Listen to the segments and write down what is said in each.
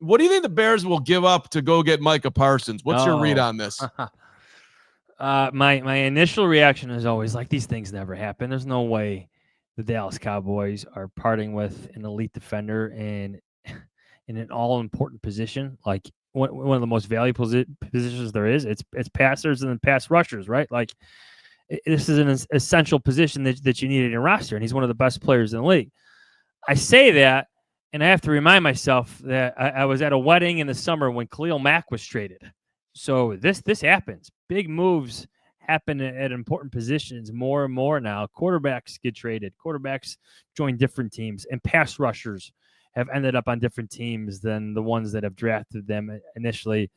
What do you think the Bears will give up to go get Micah Parsons? What's your read on this? My initial reaction is always like, these things never happen. There's no way the Dallas Cowboys are parting with an elite defender in an all important position, like one of the most valuable positions there is. It's passers and then pass rushers, right? Like this is an essential position that you need in your roster, and he's one of the best players in the league. I say that, and I have to remind myself that I was at a wedding in the summer when Khalil Mack was traded. So this happens. Big moves happen at important positions more and more now. Quarterbacks get traded. Quarterbacks join different teams, and pass rushers have ended up on different teams than the ones that have drafted them initially.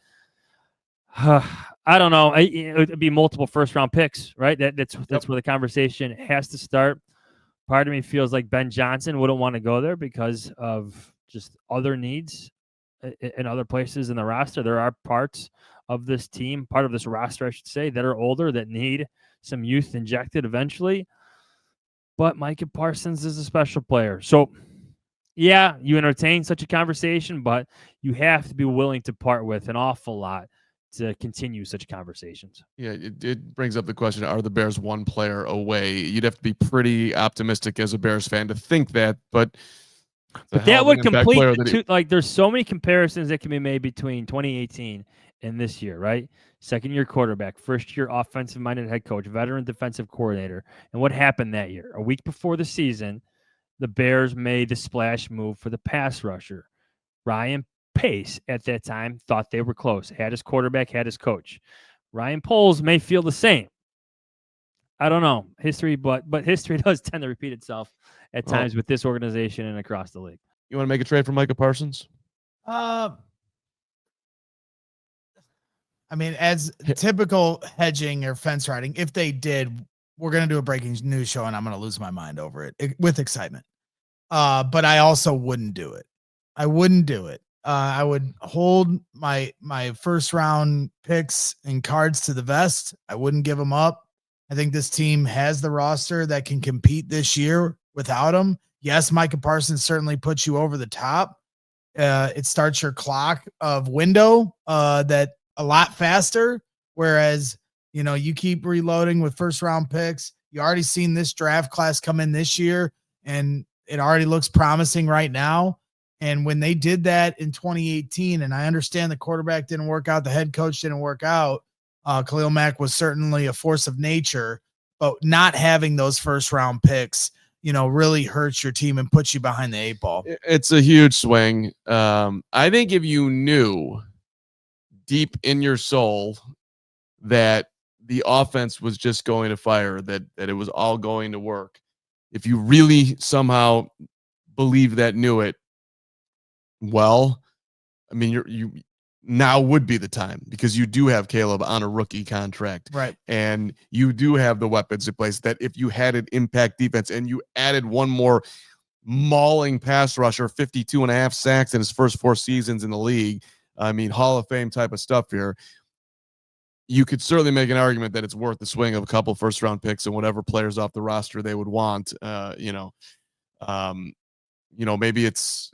I don't know. It would be multiple first-round picks, right? That's where the conversation has to start. Part of me feels like Ben Johnson wouldn't want to go there because of just other needs in other places in the roster. There are parts of this team, part of this roster, I should say, that are older that need some youth injected eventually. But Micah Parsons is a special player. So, yeah, you entertain such a conversation, but you have to be willing to part with an awful lot to continue such conversations. Yeah, it brings up the question, are the Bears one player away? You'd have to be pretty optimistic as a Bears fan to think that, but that would complete like there's so many comparisons that can be made between 2018 and this year, right? Second-year quarterback, first-year offensive-minded head coach, veteran defensive coordinator. And what happened that year? A week before the season, the Bears made the splash move for the pass rusher. Ryan Pace at that time thought they were close, had his quarterback, had his coach. Ryan Poles may feel the same. I don't know history, but history does tend to repeat itself at times with this organization and across the league. You want to make a trade for Micah Parsons? I mean, as typical hedging or fence riding, if they did, we're going to do a breaking news show and I'm going to lose my mind over it with excitement. But I also wouldn't do it. I wouldn't do it. I would hold my first round picks and cards to the vest. I wouldn't give them up. I think this team has the roster that can compete this year without them. Yes, Micah Parsons certainly puts you over the top. It starts your clock of window that a lot faster. Whereas, you keep reloading with first round picks. You already seen this draft class come in this year and it already looks promising right now. And when they did that in 2018, and I understand the quarterback didn't work out, the head coach didn't work out. Khalil Mack was certainly a force of nature, but not having those first round picks, really hurts your team and puts you behind the 8 ball. It's a huge swing. I think if you knew deep in your soul that the offense was just going to fire, that it was all going to work, if you really somehow believe that, knew it, well, I mean, you now would be the time because you do have Caleb on a rookie contract, right? And you do have the weapons in place that if you had an impact defense and you added one more mauling pass rusher, 52.5 sacks in his first 4 seasons in the league, I mean, Hall of Fame type of stuff here, you could certainly make an argument that it's worth the swing of a couple first round picks and whatever players off the roster they would want. Maybe it's.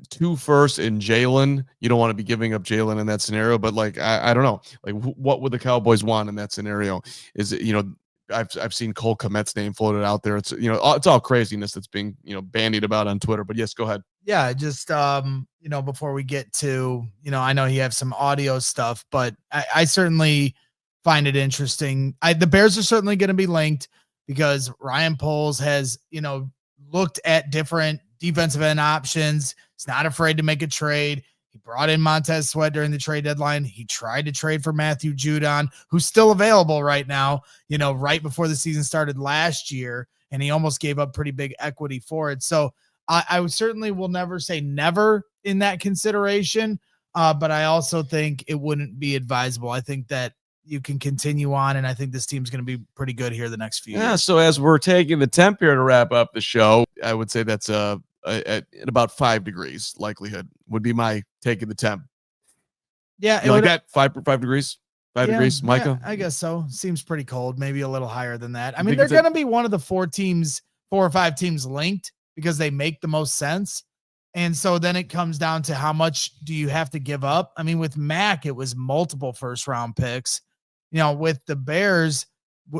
2 firsts in Jaylon. You don't want to be giving up Jaylon in that scenario, but like I don't know, like what would the Cowboys want in that scenario? Is it I've seen Cole Kmet's name floated out there. It's it's all craziness that's being bandied about on Twitter. But yes, go ahead. Yeah, just before we get to I know you have some audio stuff, but I certainly find it interesting. The Bears are certainly going to be linked because Ryan Poles has looked at different defensive end options. He's not afraid to make a trade. He brought in Montez Sweat during the trade deadline. He tried to trade for Matthew Judon, who's still available right now, right before the season started last year, and he almost gave up pretty big equity for it. So I certainly will never say never in that consideration, but I also think it wouldn't be advisable. I think that you can continue on, and I think this team's going to be pretty good here the next few years. So as we're taking the temp here to wrap up the show, I would say that's at about 5 degrees likelihood would be my taking the temp. Yeah, like that 5 degrees, 5 degrees, Micah. Yeah, I guess so. Seems pretty cold, maybe a little higher than that. I mean, they're going to be one of the 4 or 5 teams linked because they make the most sense. And so then it comes down to how much do you have to give up? I mean, with Mac, it was multiple first round picks. With the Bears,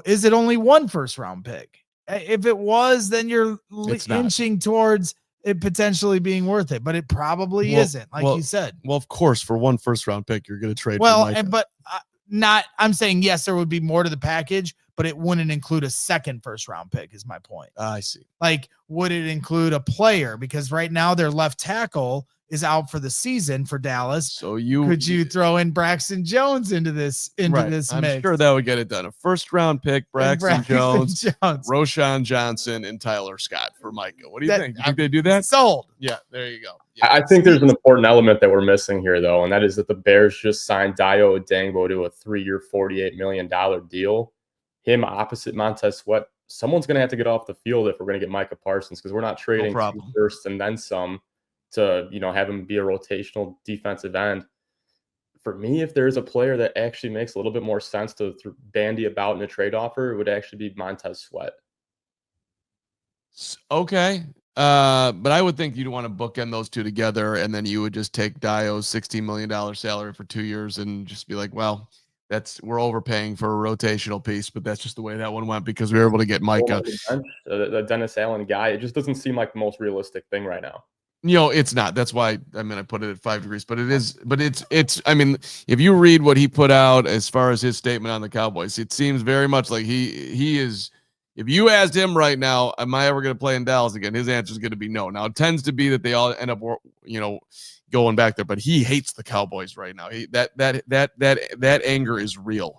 is it only one first round pick? If it was, then you're inching towards it potentially being worth it, but it probably isn't, like you said. Well, of course, for one first round pick, you're going to trade. I'm saying, yes, there would be more to the package, but it wouldn't include a second first round pick is my point. I see. Like, would it include a player? Because right now their left tackle is out for the season for Dallas. So could you throw in Braxton Jones into this mix? I'm sure that would get it done. A first round pick, Braxton Jones, Rusherr Johnson, and Tyler Scott for Micah. What do you think? You think they do that? Sold. Yeah, there you go. Yeah. I think there's an important element that we're missing here, though, and that is that the Bears just signed Dio Dango to a 3-year, $48 million deal. Him opposite Montez Sweat. Someone's going to have to get off the field if we're going to get Micah Parsons, because we're not trading first and then some to have him be a rotational defensive end. For me, if there's a player that actually makes a little bit more sense to bandy about in a trade offer, it would actually be Montez Sweat. Okay. But I would think you'd want to bookend those two together, and then you would just take Dio's $16 million salary for 2 years and just be like, well, we're overpaying for a rotational piece, but that's just the way that one went because we were able to get Micah. The Dennis Allen guy, it just doesn't seem like the most realistic thing right now. It's not. That's why I put it at 5 degrees, but it is. But it's. If you read what he put out as far as his statement on the Cowboys, it seems very much like he is. If you asked him right now, am I ever going to play in Dallas again? His answer is going to be no. Now it tends to be that they all end up, going back there, but he hates the Cowboys right now. That anger is real.